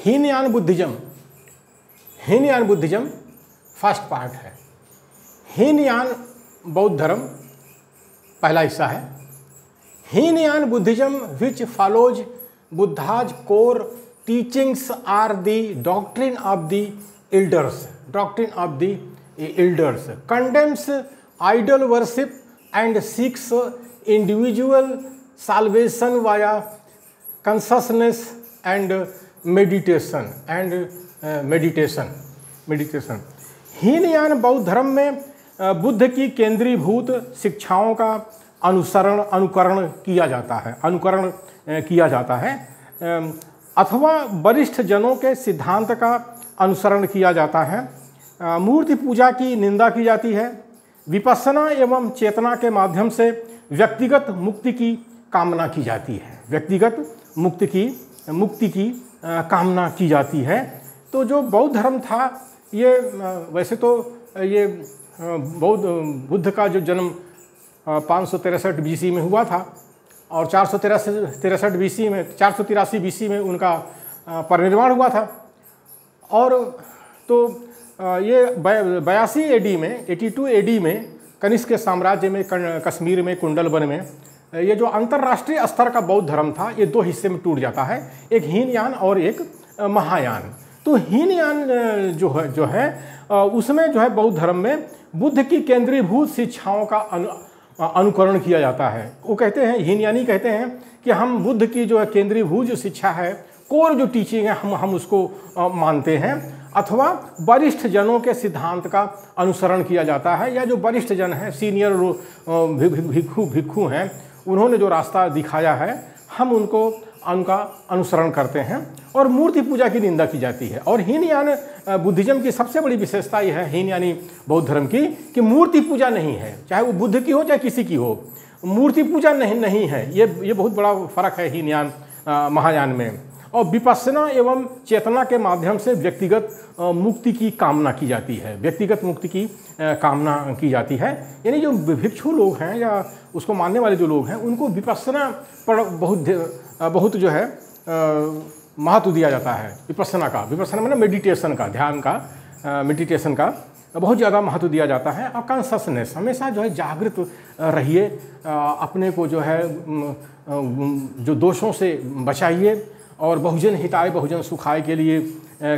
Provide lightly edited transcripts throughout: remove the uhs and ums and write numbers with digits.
Hinayana Buddhism first part है। हीनयान बौद्ध धर्म पहला हिस्सा है। Hinayana Buddhism which follows Buddha's core teachings are the doctrine of the elders, condemns idol worship and seeks individual salvation via consciousness and meditation। Hinayana बौद्ध धर्म में बुद्ध की केंद्रीभूत शिक्षाओं का अनुकरण किया जाता है अथवा वरिष्ठ जनों के सिद्धांत का अनुसरण किया जाता है। मूर्ति पूजा की निंदा की जाती है। विपश्यना एवं चेतना के माध्यम से व्यक्तिगत मुक्ति की कामना की जाती है। मुक्ति की कामना की जाती है। तो जो बौद्ध धर्म था ये वैसे तो ये बुद्ध का जो जन्म 563 BC में हुआ था और 483 BC में उनका परिनिर्वाण हुआ था। और तो ये 82 AD में 82 AD में कनिष्क के साम्राज्य में कश्मीर में कुंडलवन में ये जो अंतर्राष्ट्रीय स्तर का बौद्ध धर्म था ये दो हिस्से में टूट जाता है, एक हीनयान और एक महायान। तो हीनयान जो है उसमें जो है बौद्ध धर्म में बुद्ध की केंद्रीभूत शिक्षाओं का अनुकरण किया जाता है। वो कहते हैं, हीनयानी कहते हैं कि हम बुद्ध की जो है केंद्रीभूत जो शिक्षा है, कोर जो टीचिंग है, हम उसको मानते हैं अथवा वरिष्ठ जनों के सिद्धांत का अनुसरण किया जाता है, या जो वरिष्ठ जन हैं, सीनियर भिक्षु हैं, उन्होंने जो रास्ता दिखाया है हम उनका अनुसरण करते हैं। और मूर्ति पूजा की निंदा की जाती है। और हीनयान बुद्धिज्म की सबसे बड़ी विशेषता यह है हीनयानी बौद्ध धर्म की कि मूर्ति पूजा नहीं है, चाहे वो बुद्ध की हो चाहे किसी की हो, मूर्ति पूजा नहीं है। ये बहुत बड़ा फर्क है हीनयान महायान में। और विपश्यना एवं चेतना के माध्यम से व्यक्तिगत मुक्ति की कामना की जाती है। यानी जो भिक्षु लोग हैं या उसको मानने वाले जो लोग हैं उनको विपश्यना पर बहुत जो है महत्व दिया जाता है। विपश्यना मतलब मेडिटेशन का, ध्यान का, मेडिटेशन का बहुत ज़्यादा महत्व दिया जाता है। और कॉन्शसनेस, हमेशा जो है जागृत रहिए, अपने को जो है जो दोषों से बचाइए और बहुजन हिताय बहुजन सुखाय के लिए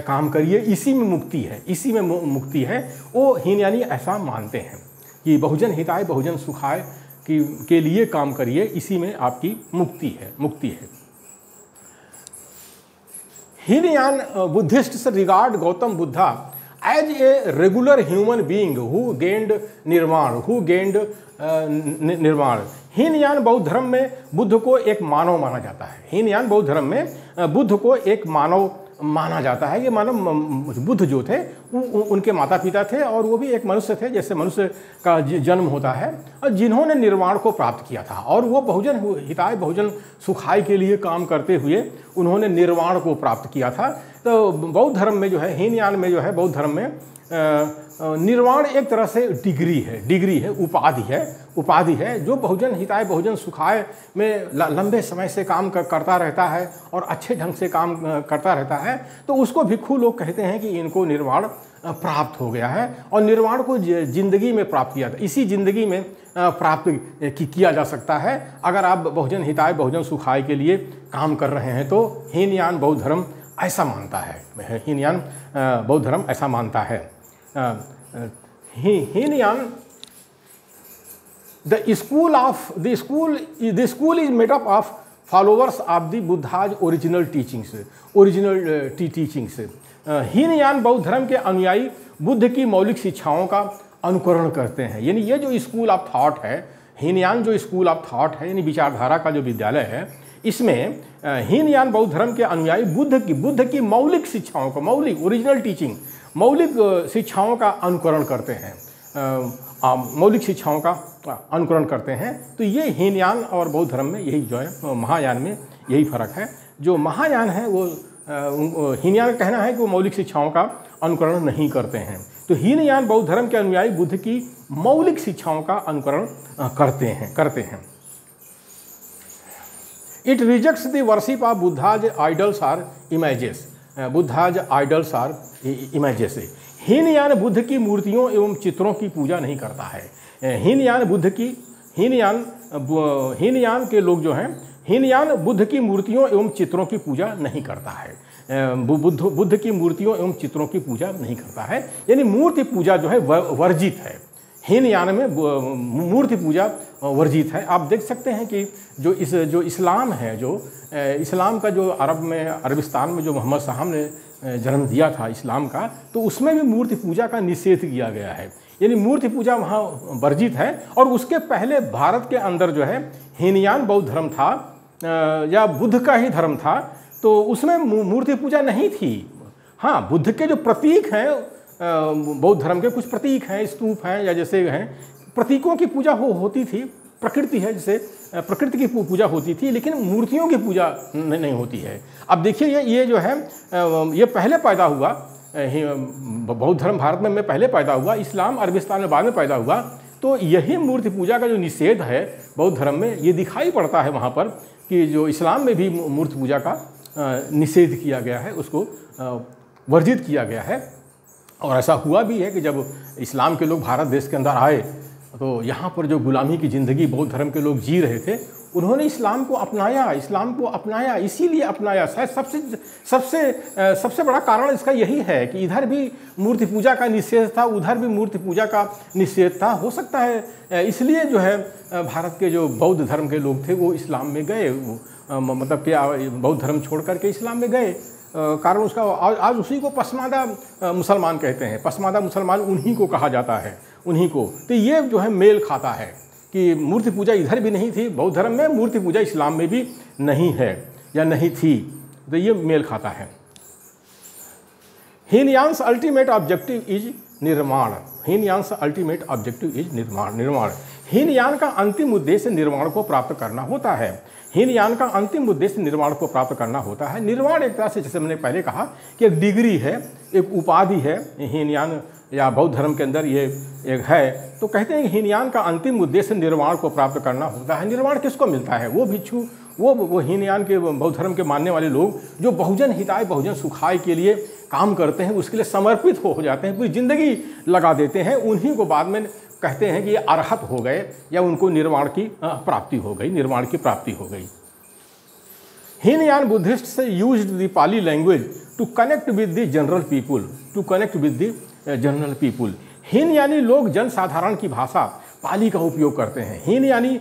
काम करिए। इसी में मुक्ति है। वो हीनयानी ऐसा मानते हैं कि बहुजन हिताय बहुजन सुखाय के लिए काम करिए, इसी में आपकी मुक्ति है। Hinayana Buddhists regard Gautam Buddha as a regular human being who gained nirvana. Hinayana बौद्ध धर्म में बुद्ध को एक मानव माना जाता है। हीनयान बौद्ध धर्म में बुद्ध को एक मानव माना जाता है। ये मानव बुद्ध जो थे उनके माता पिता थे और वो भी एक मनुष्य थे, जैसे मनुष्य का जन्म होता है, और जिन्होंने निर्वाण को प्राप्त किया था। और वो बहुजन हिताय बहुजन सुखाय के लिए काम करते हुए उन्होंने निर्वाण को प्राप्त किया था। तो बौद्ध धर्म में जो है, हीनयान में जो है, बौद्ध धर्म में निर्वाण एक तरह से डिग्री है, उपाधि है जो बहुजन हिताय बहुजन सुखाय में लंबे समय से काम करता रहता है और अच्छे ढंग से काम करता रहता है। तो उसको भिक्षु लोग कहते हैं कि इनको निर्वाण प्राप्त हो गया है। और निर्वाण को जिंदगी में प्राप्त किया था, इसी जिंदगी में प्राप्त किया जा सकता है अगर आप बहुजन हिताय बहुजन सुखाय के लिए काम कर रहे हैं। तो हीनयान बौद्ध धर्म ऐसा मानता है। Hinayana the school is made up of followers of the Buddha's original teachings। Hinayana बौद्ध धर्म के अनुयायी बुद्ध की मौलिक शिक्षाओं का अनुकरण करते हैं। यानी ये जो स्कूल ऑफ थॉट है, हीनयान जो स्कूल ऑफ थॉट है, यानी विचारधारा का जो विद्यालय है, इसमें हीनयान बौद्ध धर्म के अनुयायी बुद्ध की मौलिक शिक्षाओं को, मौलिक शिक्षाओं का अनुकरण करते हैं, मौलिक शिक्षाओं का अनुकरण करते हैं। तो ये हीनयान और बौद्ध धर्म में यही जो है, महायान में यही फर्क है। जो महायान है वो हीनयान का कहना है कि वो मौलिक शिक्षाओं का अनुकरण नहीं करते हैं। तो हीनयान बौद्ध धर्म के अनुयायी बुद्ध की मौलिक शिक्षाओं का अनुकरण करते हैं। It rejects the worship of Buddha's idols are images. Buddha's idols are images. Hinayana Buddha की मूर्तियों एवं चित्रों की पूजा नहीं करता है। हीनयान के लोग जो हैं, हीनयान बुद्ध की मूर्तियों एवं चित्रों की पूजा नहीं करता है। बुद्ध की मूर्तियों एवं चित्रों की पूजा नहीं करता है, यानी मूर्ति पूजा जो है वर्जित है। हीनयान में मूर्ति पूजा वर्जित है। आप देख सकते हैं कि जो इस्लाम है, जो इस्लाम का जो अरबिस्तान में जो मोहम्मद साहब ने जन्म दिया था इस्लाम का, तो उसमें भी मूर्ति पूजा का निषेध किया गया है, यानी मूर्ति पूजा वहाँ वर्जित है। और उसके पहले भारत के अंदर जो है हीनयान बौद्ध धर्म था या बुद्ध का ही धर्म था, तो उसमें मूर्ति पूजा नहीं थी। हाँ, बुद्ध के जो प्रतीक हैं, बौद्ध धर्म के कुछ प्रतीक हैं, स्तूप हैं या जैसे हैं, प्रतीकों की पूजा होती थी। प्रकृति है, जैसे प्रकृति की पूजा होती थी, लेकिन मूर्तियों की पूजा नहीं होती है। अब देखिए ये जो है ये पहले पैदा हुआ, बौद्ध धर्म भारत में पहले पैदा हुआ, इस्लाम अरबिस्तान में बाद में पैदा हुआ। तो यही मूर्ति पूजा का जो निषेध है बौद्ध धर्म में, ये दिखाई पड़ता है वहाँ पर कि जो इस्लाम में भी मूर्ति पूजा का निषेध किया गया है, उसको वर्जित किया गया है। और ऐसा हुआ भी है कि जब इस्लाम के लोग भारत देश के अंदर आए, तो यहाँ पर जो गुलामी की ज़िंदगी बौद्ध धर्म के लोग जी रहे थे, उन्होंने इस्लाम को अपनाया। इसीलिए अपनाया। शायद सबसे बड़ा कारण इसका यही है कि इधर भी मूर्ति पूजा का निषेध था, उधर भी मूर्ति पूजा का निषेध था। हो सकता है इसलिए जो है भारत के जो बौद्ध धर्म के लोग थे वो इस्लाम में गए, मतलब कि बौद्ध धर्म छोड़ करके इस्लाम में गए। कारण उसका आज उसी को पसमादा मुसलमान कहते हैं। पसमादा मुसलमान उन्हीं को कहा जाता है, उन्हीं को। तो ये जो है मेल खाता है कि मूर्ति पूजा इधर भी नहीं थी बौद्ध धर्म में, मूर्ति पूजा इस्लाम में भी नहीं है या नहीं थी, तो ये मेल खाता है। हीनयान्स अल्टीमेट ऑब्जेक्टिव इज निर्माण। हीनयान्स अल्टीमेट ऑब्जेक्टिव इज निर्माण। हीनयान का अंतिम उद्देश्य निर्माण को प्राप्त करना होता है। हीनयान का अंतिम उद्देश्य निर्माण को प्राप्त करना होता है। निर्माण एक तरह से, जैसे मैंने पहले कहा, कि एक डिग्री है, एक उपाधि है। हीनयान या बौद्ध धर्म के अंदर ये एक है। तो कहते हैं कि हीनयान का अंतिम उद्देश्य निर्माण को प्राप्त करना होता है। निर्माण किसको मिलता है? वो भिक्षु, वो हीनयान के बौद्ध धर्म के मानने वाले लोग जो बहुजन हिताय बहुजन सुखाय के लिए काम करते हैं, उसके लिए समर्पित हो जाते हैं, पूरी जिंदगी लगा देते हैं, उन्हीं को बाद में कहते हैं कि ये अरहत हो गए या उनको निर्वाण की प्राप्ति हो गई, निर्वाण की प्राप्ति हो गई। Hinayana Buddhist used the Pali language to connect with the general people. हीनयानी लोग जनसाधारण की भाषा पाली का उपयोग करते हैं। हीनयानी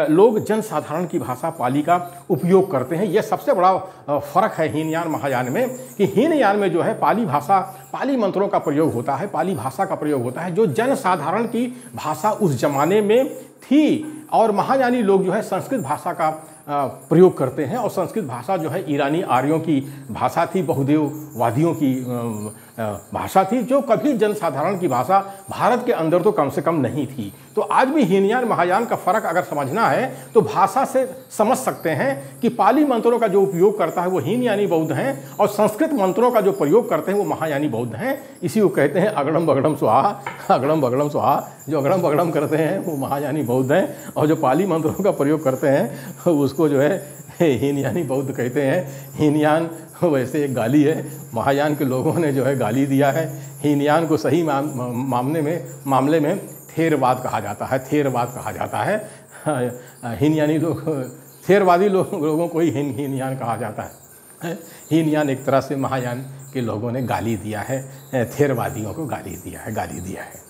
लोग जनसाधारण की भाषा पाली का उपयोग करते हैं। यह सबसे बड़ा फ़र्क है हीनयान महायान में, कि हीनयान में जो है पाली भाषा, पाली मंत्रों का प्रयोग होता है, पाली भाषा का प्रयोग होता है, जो जनसाधारण की भाषा उस जमाने में थी। और महायानी लोग जो है संस्कृत भाषा का प्रयोग करते हैं। और संस्कृत भाषा जो है ईरानी आर्यों की भाषा थी, बहुदेववादियों की भाषा थी, जो कभी जनसाधारण की भाषा भारत के अंदर तो कम से कम नहीं थी। तो आज भी हीनयान महायान का फ़र्क अगर समझना है तो भाषा से समझ सकते हैं कि पाली मंत्रों का जो उपयोग करता है वो हीनयानी बौद्ध हैं, और संस्कृत मंत्रों का जो प्रयोग करते हैं वो महायानी बौद्ध हैं। इसी को कहते हैं अगड़म बगड़म स्वाहा, अगड़म बगड़म स्वाहा। जो अगड़म बगड़म करते हैं वो महायानी बौद्ध हैं, और जो पाली मंत्रों का प्रयोग करते हैं उसको जो है हीनयानी बौद्ध कहते हैं। हीनयान वैसे एक गाली है, महायान के लोगों ने जो है गाली दिया है। हीनयान को सही मामले में थेरवाद कहा जाता है, थेरवाद कहा जाता है। हीनयानी लोग, थेरवादी लोगों को ही हीनयान कहा जाता है। हीनयान एक तरह से महायान के लोगों ने गाली दिया है, थेरवादियों को गाली दिया है।